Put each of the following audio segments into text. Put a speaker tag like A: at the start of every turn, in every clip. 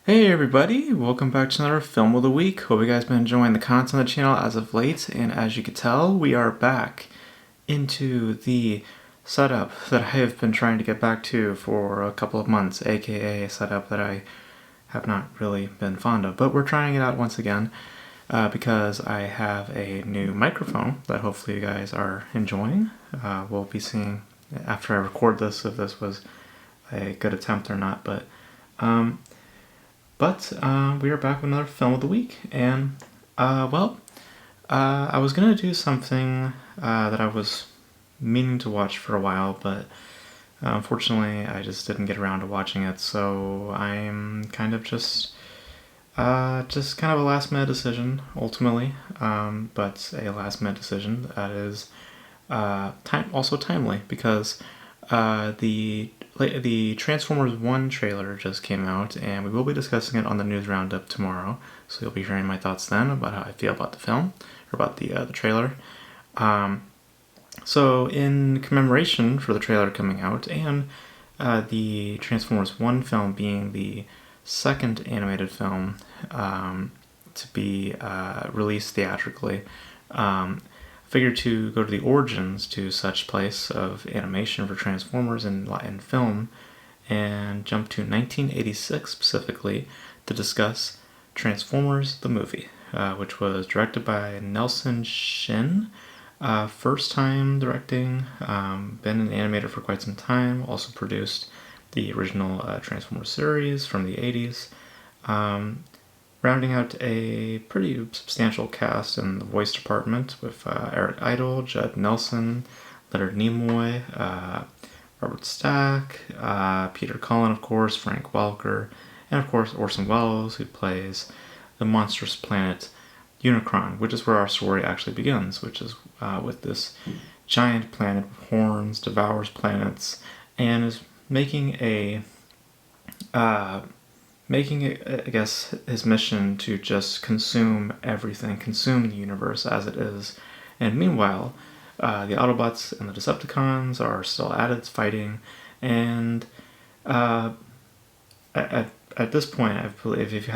A: Hey everybody, welcome back to another Film of the Week. Hope you guys been enjoying the content on the channel as of late, and as you can tell, we are back into the setup that I have been trying to get back to for a couple of months, aka a setup that I have not really been fond of, but we're trying it out once again because I have a new microphone that hopefully you guys are enjoying. We'll be seeing after I record this if this was a good attempt or not, um, but we are back with another film of the week, and I was gonna do something that I was meaning to watch for a while, but unfortunately, I just didn't get around to watching it. So I'm kind of just kind of a last minute decision, ultimately, but a last minute decision that is also timely because the Transformers 1 trailer just came out, and we will be discussing it on the news roundup tomorrow. So you'll be hearing my thoughts then about how I feel about the film or about the trailer. So in commemoration for the trailer coming out and the Transformers 1 film being the second animated film to be released theatrically, figured to go to the origins to such place of animation for Transformers in film and jump to 1986 specifically to discuss Transformers the movie, which was directed by Nelson Shin. First time directing, been an animator for quite some time, also produced the original Transformers series from the 80s. Rounding out a pretty substantial cast in the voice department with Eric Idle, Judd Nelson, Leonard Nimoy, Robert Stack, Peter Cullen, of course, Frank Welker, and of course Orson Welles, who plays the monstrous planet Unicron, which is where our story actually begins, which is with this giant planet with horns, devours planets, and is making it, I guess, his mission to just consume everything, consume the universe as it is. And meanwhile, the Autobots and the Decepticons are still at it, fighting. And at this point, I believe if you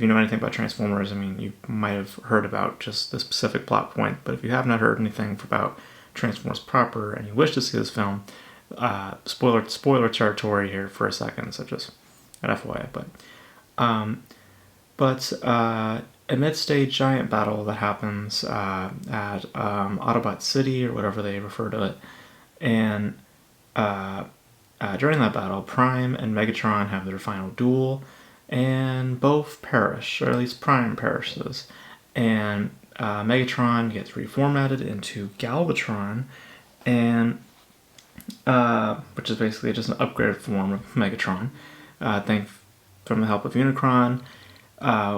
A: know anything about Transformers, you might have heard about just the specific plot point. But if you have not heard anything about Transformers proper and you wish to see this film, spoiler territory here for a second, so just at FYI. But amidst a giant battle that happens at Autobot City or whatever they refer to it, and during that battle, Prime and Megatron have their final duel, and both perish, or at least Prime perishes, and Megatron gets reformatted into Galvatron, and which is basically just an upgraded form of Megatron. Thanks from the help of Unicron.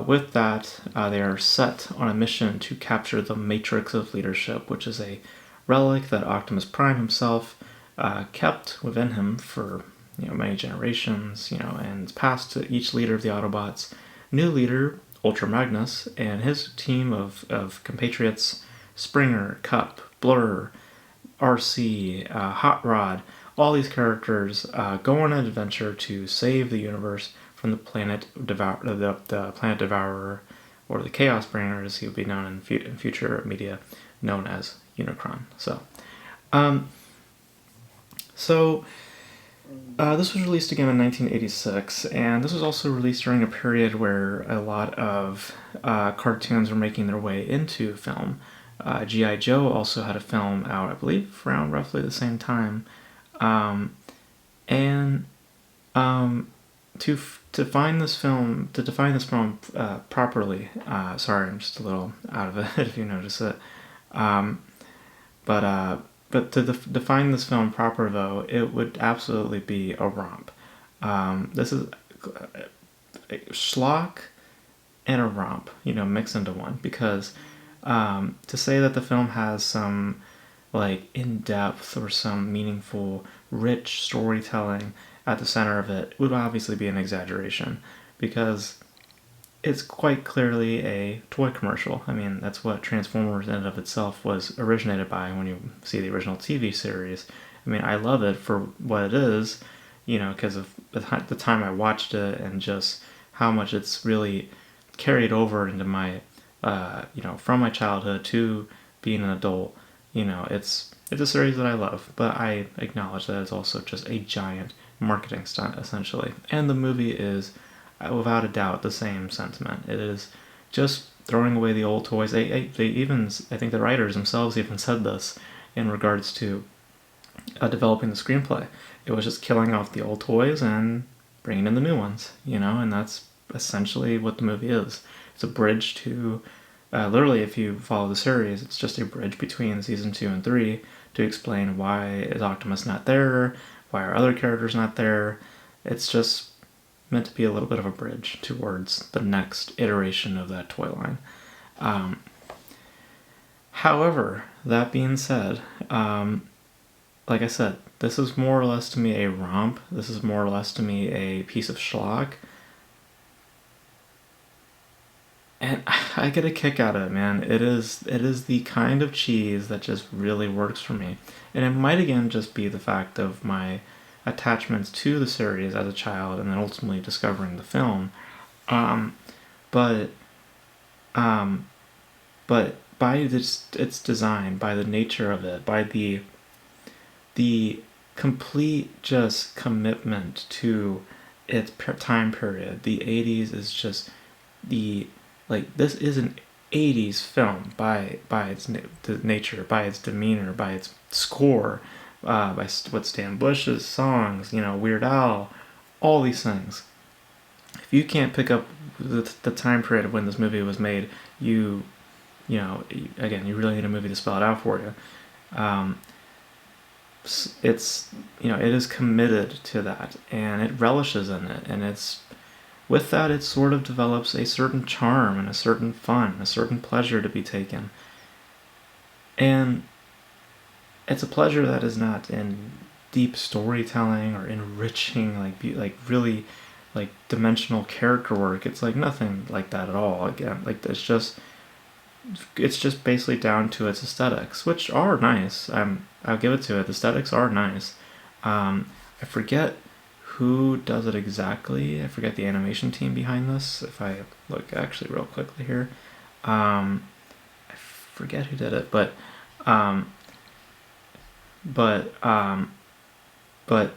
A: With that, they are set on a mission to capture the Matrix of Leadership, which is a relic that Optimus Prime himself kept within him for many generations, and it's passed to each leader of the Autobots. New leader, Ultra Magnus, and his team of compatriots, Springer, Cup, Blur, RC, Hot Rod, all these characters go on an adventure to save the universe from the planet the planet devourer, or the Chaos Bringer, as he would be known in future media, known as Unicron. This was released again in 1986, and this was also released during a period where a lot of cartoons were making their way into film. G.I. Joe also had a film out, I believe, around roughly the same time. To define this film properly, sorry, I'm just a little out of it if you notice it. But to define this film proper, though, it would absolutely be a romp. This is a schlock and a romp, mixed into one. Because to say that the film has some in-depth or some meaningful, rich storytelling at the center of it would obviously be an exaggeration, because it's quite clearly a toy commercial. That's what Transformers in and of itself was originated by when you see the original TV series. I love it for what it is. because of the time I watched it and just how much it's really carried over into my, from my childhood to being an adult. It's a series that I love, but I acknowledge that it's also just a giant marketing stunt, essentially. And the movie is, without a doubt, the same sentiment. It is just throwing away the old toys. They even, I think the writers themselves even said this in regards to developing the screenplay. It was just killing off the old toys and bringing in the new ones, and that's essentially what the movie is. It's a bridge to, literally, if you follow the series, it's just a bridge between season 2 and 3 to explain why is Optimus not there, why are other characters not there. It's just meant to be a little bit of a bridge towards the next iteration of that toy line. However, that being said, like I said, this is more or less to me a romp. This is more or less to me a piece of schlock. And I get a kick out of it, man. It is the kind of cheese that just really works for me. And it might again just be the fact of my attachments to the series as a child and then ultimately discovering the film. Um, but um, but by its design, by the nature of it, by the complete just commitment to its time period, the 80s is just the this is an 80s film by its nature, by its demeanor, by its score, by what Stan Bush's songs, Weird Al, all these things. If you can't pick up the time period of when this movie was made, again, you really need a movie to spell it out for you. Um, it's it is committed to that, and it relishes in it, and it's with that, it sort of develops a certain charm and a certain fun, a certain pleasure to be taken. And it's a pleasure that is not in deep storytelling or enriching, really, dimensional character work. It's like nothing like that at all. Again, it's just basically down to its aesthetics, which are nice. I'll give it to it. The aesthetics are nice. I forget who does it exactly. I forget the animation team behind this. If I look actually real quickly here, I forget who did it, but um, but um, but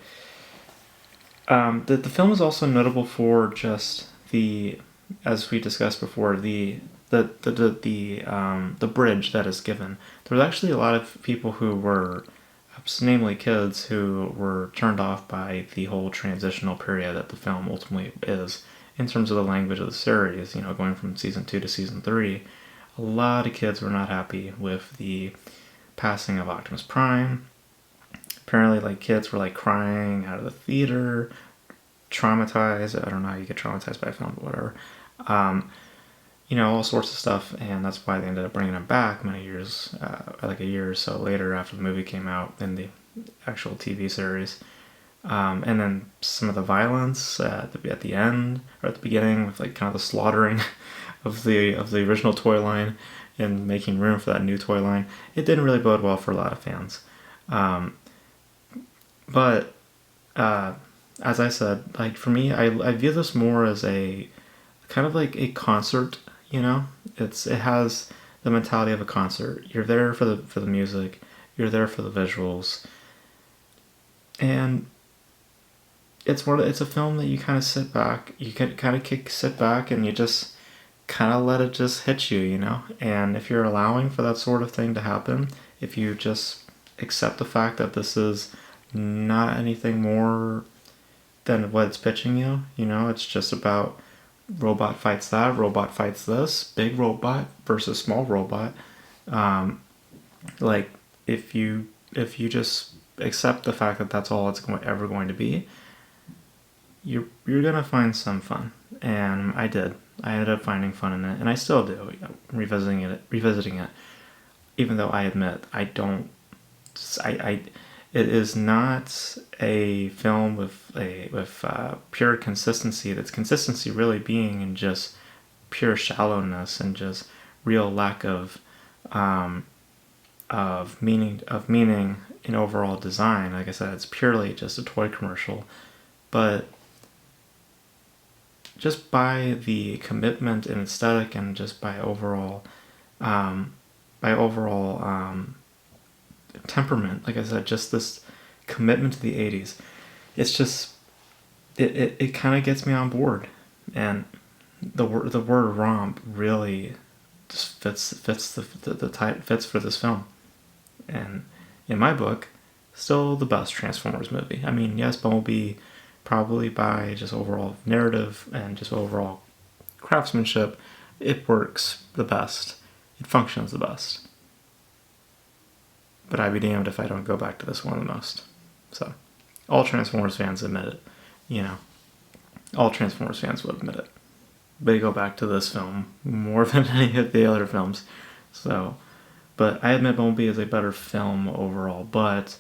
A: the film is also notable for just as we discussed before, the bridge that is given. There's actually a lot of people who were, namely kids, who were turned off by the whole transitional period that the film ultimately is in terms of the language of the series, going from season 2 to season 3. A lot of kids were not happy with the passing of Optimus Prime. Apparently, kids were crying out of the theater, traumatized. I don't know how you get traumatized by a film, but whatever. All sorts of stuff, and that's why they ended up bringing him back many years, a year or so later after the movie came out in the actual TV series. And then some of the violence at the end or at the beginning, with kind of the slaughtering of the original toy line and making room for that new toy line, it didn't really bode well for a lot of fans. But as I said, for me, I view this more as a kind of like a concert. It has the mentality of a concert. You're there for the music, you're there for the visuals, and it's a film that you kind of sit back, sit back, and you just kind of let it just hit you, And if you're allowing for that sort of thing to happen, if you just accept the fact that this is not anything more than what it's pitching you, it's just about robot fights that, robot fights this, big robot versus small robot. If you just accept the fact that that's all it's ever going to be, you're gonna find some fun, and I did. I ended up finding fun in it, and I still do, revisiting it. Even though I admit I don't, it is not a film with pure consistency. That's consistency really being in just pure shallowness and just real lack of meaning in overall design. Like I said, it's purely just a toy commercial. but just by the commitment and aesthetic, and just by overall temperament, like I said, just this commitment to the 80s, it's just it kind of gets me on board. And the word romp really just fits the type, fits for this film. And in my book, still the best Transformers movie. I mean, yes, Bumblebee, probably by just overall narrative and just overall craftsmanship, it works the best. It functions the best. But I'd be damned if I don't go back to this one the most. So, all Transformers fans admit it. You know, all Transformers fans would admit it. They go back to this film more than any of the other films. So, but I admit Bumblebee is a better film overall. But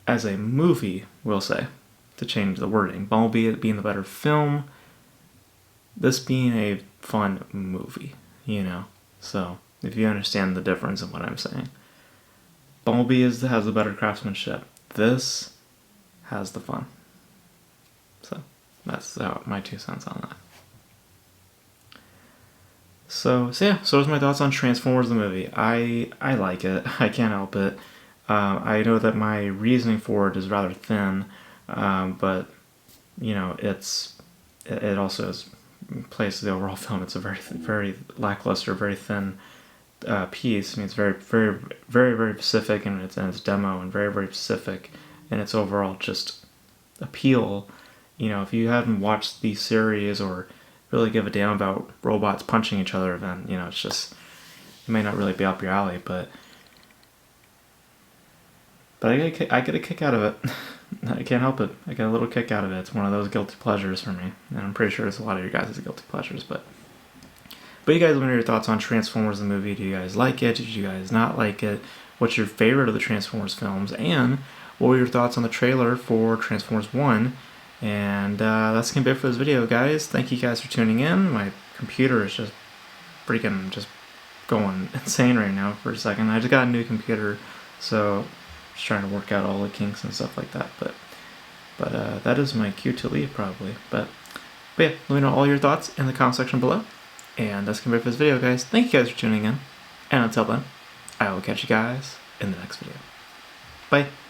A: as a movie, we'll say, to change the wording, Bumblebee being the better film, this being a fun movie, you know? So, if you understand the difference in what I'm saying. Bumblebee has the better craftsmanship. This has the fun. So, that's my 2 cents on that. So yeah, so those are my thoughts on Transformers the movie. I like it. I can't help it. I know that my reasoning for it is rather thin, but you know, it also is plays to the overall film. It's a very lackluster, very thin piece. I mean, it's very specific in its demo, and very specific in its overall just appeal. You know, if you haven't watched the series or really give a damn about robots punching each other, then, you know, it's just, it may not really be up your alley, but I get a kick out of it. I can't help it. I get a little kick out of it. It's one of those guilty pleasures for me, and I'm pretty sure it's a lot of your guys' guilty pleasures, but you guys, what are your thoughts on Transformers the movie? Do you guys like it? Did you guys not like it? What's your favorite of the Transformers films? And what were your thoughts on the trailer for Transformers 1? And that's going to be it for this video, guys. Thank you guys for tuning in. My computer is just freaking just going insane right now for a second. I just got a new computer, so just trying to work out all the kinks and stuff like that. But that is my cue to leave, probably. But yeah, let me know all your thoughts in the comment section below. And that's going to be it for this video, guys. Thank you guys for tuning in. And until then, I will catch you guys in the next video. Bye.